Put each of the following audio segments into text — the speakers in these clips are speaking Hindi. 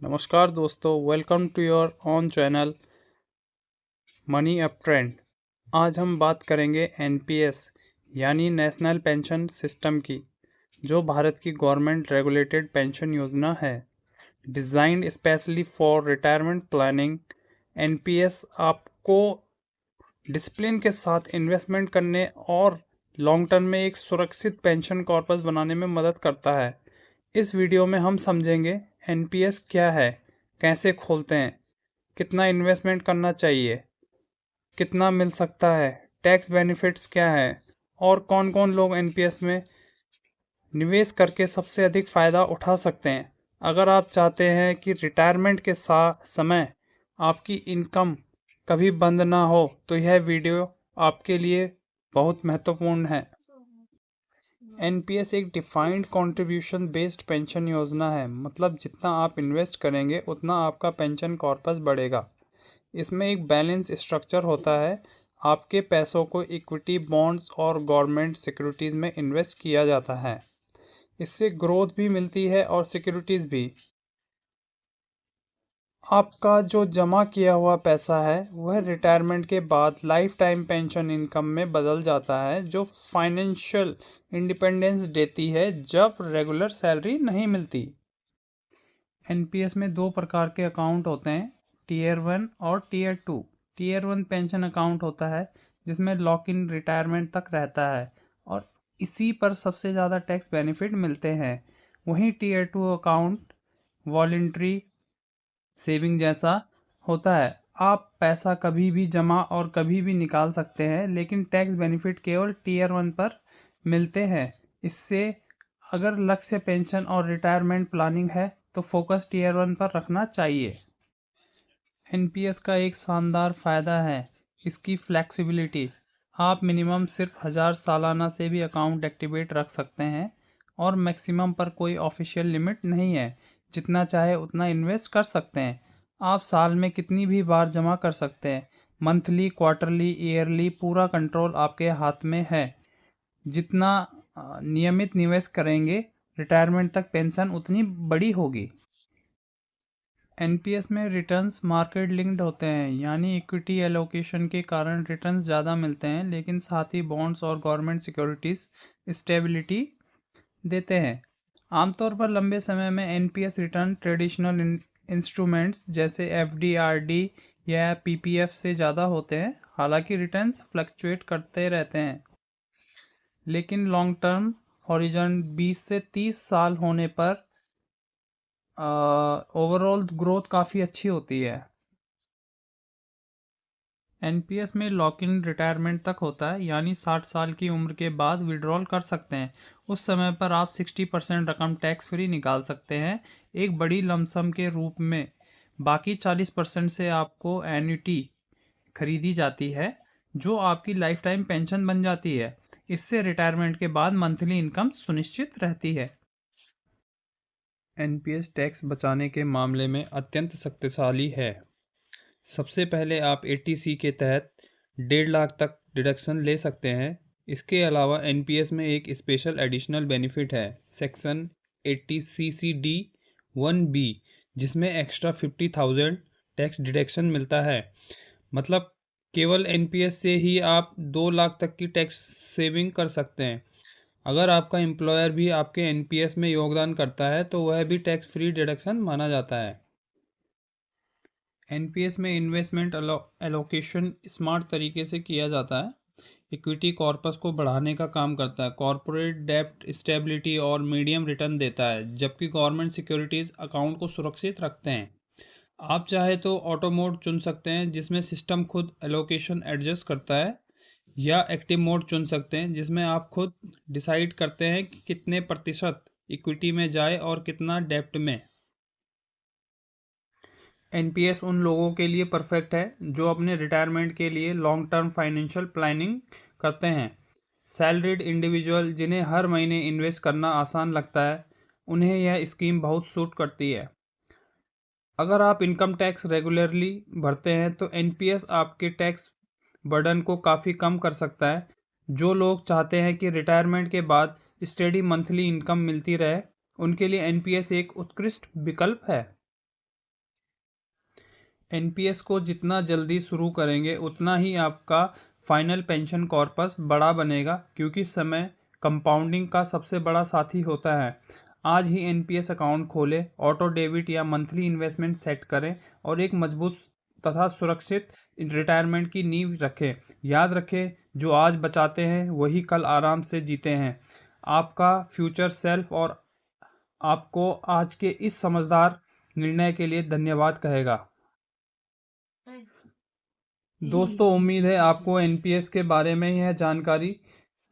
नमस्कार दोस्तों, welcome to your own channel money up trend. आज हम बात करेंगे एनपीएस यानी नेशनल पेंशन सिस्टम की, जो भारत की गवर्नमेंट रेगुलेटेड पेंशन योजना है, designed specially for retirement planning. NPS आपको डिसिप्लिन के साथ इन्वेस्टमेंट करने और लॉन्ग टर्म में एक सुरक्षित पेंशन कॉर्पस बनाने में मदद करता है। इस वीडियो में हम समझेंगे एनपीएस क्या है, कैसे खोलते हैं, कितना इन्वेस्टमेंट करना चाहिए, कितना मिल सकता है, टैक्स बेनिफिट्स क्या है और कौन कौन लोग एनपीएस में निवेश करके सबसे अधिक फ़ायदा उठा सकते हैं। अगर आप चाहते हैं कि रिटायरमेंट के समय आपकी इनकम कभी बंद ना हो, तो यह वीडियो आपके लिए बहुत महत्वपूर्ण है। एनपीएस एक डिफाइंड कंट्रीब्यूशन बेस्ड पेंशन योजना है, मतलब जितना आप इन्वेस्ट करेंगे उतना आपका पेंशन कॉर्पस बढ़ेगा। इसमें एक बैलेंस स्ट्रक्चर होता है। आपके पैसों को इक्विटी, बॉन्ड्स और गवर्नमेंट सिक्योरिटीज़ में इन्वेस्ट किया जाता है। इससे ग्रोथ भी मिलती है और सिक्योरिटीज़ भी। आपका जो जमा किया हुआ पैसा है वह रिटायरमेंट के बाद लाइफ टाइम पेंशन इनकम में बदल जाता है, जो फाइनेंशियल इंडिपेंडेंस देती है जब रेगुलर सैलरी नहीं मिलती। एनपीएस में दो प्रकार के अकाउंट होते हैं, टीयर 1 और टीयर 2। टीयर 1 पेंशन अकाउंट होता है जिसमें लॉक इन रिटायरमेंट तक रहता है और इसी पर सबसे ज़्यादा टैक्स बेनिफिट मिलते हैं। वहीं टीयर 2 अकाउंट वॉलेंट्री सेविंग जैसा होता है। आप पैसा कभी भी जमा और कभी भी निकाल सकते हैं, लेकिन टैक्स बेनिफिट केवल टीयर 1 पर मिलते हैं। इससे अगर लक्ष्य पेंशन और रिटायरमेंट प्लानिंग है तो फोकस टीयर 1 पर रखना चाहिए। एनपीएस का एक शानदार फ़ायदा है इसकी फ्लेक्सिबिलिटी। आप मिनिमम सिर्फ 1000 सालाना से भी अकाउंट एक्टिवेट रख सकते हैं और मैक्सिमम पर कोई ऑफिशियल लिमिट नहीं है। जितना चाहे उतना इन्वेस्ट कर सकते हैं। आप साल में कितनी भी बार जमा कर सकते हैं, मंथली, क्वार्टरली, ईयरली, पूरा कंट्रोल आपके हाथ में है। जितना नियमित निवेश करेंगे, रिटायरमेंट तक पेंशन उतनी बड़ी होगी। एनपीएस में रिटर्न्स मार्केट लिंक्ड होते हैं, यानी इक्विटी एलोकेशन के कारण रिटर्न्स ज़्यादा मिलते हैं, लेकिन साथ ही बॉन्ड्स और गवर्नमेंट सिक्योरिटीज़ स्टेबिलिटी देते हैं। आमतौर पर लंबे समय में एनपीएस रिटर्न ट्रेडिशनल इंस्ट्रूमेंट्स जैसे एफडी, आरडी या पीपीएफ से ज़्यादा होते हैं। हालांकि रिटर्न्स फ्लक्चुएट करते रहते हैं, लेकिन लॉन्ग टर्म हॉरिजन 20 से 30 साल होने पर ओवरऑल ग्रोथ काफ़ी अच्छी होती है। एनपीएस में लॉक इन रिटायरमेंट तक होता है, यानी 60 साल की उम्र के बाद विड्रॉल कर सकते हैं। उस समय पर आप 60% रकम टैक्स फ्री निकाल सकते हैं, एक बड़ी लमसम के रूप में। बाकी 40% से आपको एन्युटी खरीदी जाती है, जो आपकी लाइफ टाइम पेंशन बन जाती है। इससे रिटायरमेंट के बाद मंथली इनकम सुनिश्चित रहती है। एनपीएस टैक्स बचाने के मामले में अत्यंत शक्तिशाली है। सबसे पहले आप एटीसी के तहत 1.5 लाख तक डिडक्शन ले सकते हैं। इसके अलावा एनपीएस में एक स्पेशल एडिशनल बेनिफिट है, सेक्शन 80 CCD 1B, जिसमें एक्स्ट्रा 50,000 टैक्स डिडक्शन मिलता है। मतलब केवल एनपीएस से ही आप 2 लाख तक की टैक्स सेविंग कर सकते हैं। अगर आपका एम्प्लॉयर भी आपके एनपीएस में योगदान करता है तो वह भी टैक्स फ्री डिडक्शन माना जाता है। एनपीएस में इन्वेस्टमेंट एलोकेशन स्मार्ट तरीके से किया जाता है। इक्विटी कॉर्पस को बढ़ाने का काम करता है, कॉर्पोरेट डेब्ट स्टेबिलिटी और मीडियम रिटर्न देता है, जबकि गवर्नमेंट सिक्योरिटीज़ अकाउंट को सुरक्षित रखते हैं। आप चाहे तो ऑटो मोड चुन सकते हैं, जिसमें सिस्टम खुद एलोकेशन एडजस्ट करता है, या एक्टिव मोड चुन सकते हैं, जिसमें आप खुद डिसाइड करते हैं कि कितने प्रतिशत इक्विटी में जाए और कितना डेब्ट में। एनपीएस उन लोगों के लिए परफेक्ट है जो अपने रिटायरमेंट के लिए लॉन्ग टर्म फाइनेंशियल प्लानिंग करते हैं। सैलरीड इंडिविजुअल जिन्हें हर महीने इन्वेस्ट करना आसान लगता है, उन्हें यह स्कीम बहुत सूट करती है। अगर आप इनकम टैक्स रेगुलरली भरते हैं तो एनपीएस आपके टैक्स बर्डन को काफ़ी कम कर सकता है। जो लोग चाहते हैं कि रिटायरमेंट के बाद स्टेडी मंथली इनकम मिलती रहे, उनके लिए एनपीएस एक उत्कृष्ट विकल्प है। एनपीएस को जितना जल्दी शुरू करेंगे उतना ही आपका फाइनल पेंशन कॉर्पस बड़ा बनेगा, क्योंकि समय कंपाउंडिंग का सबसे बड़ा साथी होता है। आज ही एनपीएस अकाउंट खोलें, ऑटो डेबिट या मंथली इन्वेस्टमेंट सेट करें और एक मजबूत तथा सुरक्षित रिटायरमेंट की नींव रखें। याद रखें, जो आज बचाते हैं वही कल आराम से जीते हैं। आपका फ्यूचर सेल्फ और आपको आज के इस समझदार निर्णय के लिए धन्यवाद कहेगा। दोस्तों, उम्मीद है आपको एनपीएस के बारे में यह जानकारी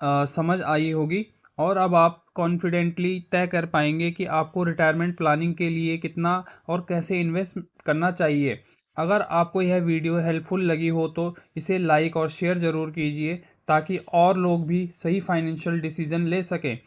समझ आई होगी और अब आप कॉन्फिडेंटली तय कर पाएंगे कि आपको रिटायरमेंट प्लानिंग के लिए कितना और कैसे इन्वेस्ट करना चाहिए। अगर आपको यह वीडियो हेल्पफुल लगी हो तो इसे लाइक और शेयर ज़रूर कीजिए, ताकि और लोग भी सही फाइनेंशियल डिसीजन ले सकें।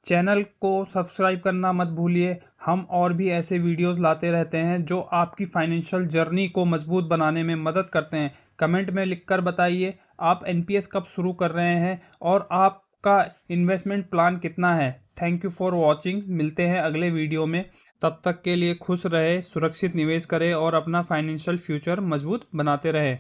चैनल को सब्सक्राइब करना मत भूलिए। हम और भी ऐसे वीडियोस लाते रहते हैं जो आपकी फाइनेंशियल जर्नी को मजबूत बनाने में मदद करते हैं। कमेंट में लिखकर बताइए आप एनपीएस कब शुरू कर रहे हैं और आपका इन्वेस्टमेंट प्लान कितना है। Thank you for watching. मिलते हैं अगले वीडियो में। तब तक के लिए खुश रहे, सुरक्षित निवेश करें और अपना फाइनेंशियल फ्यूचर मजबूत बनाते रहें।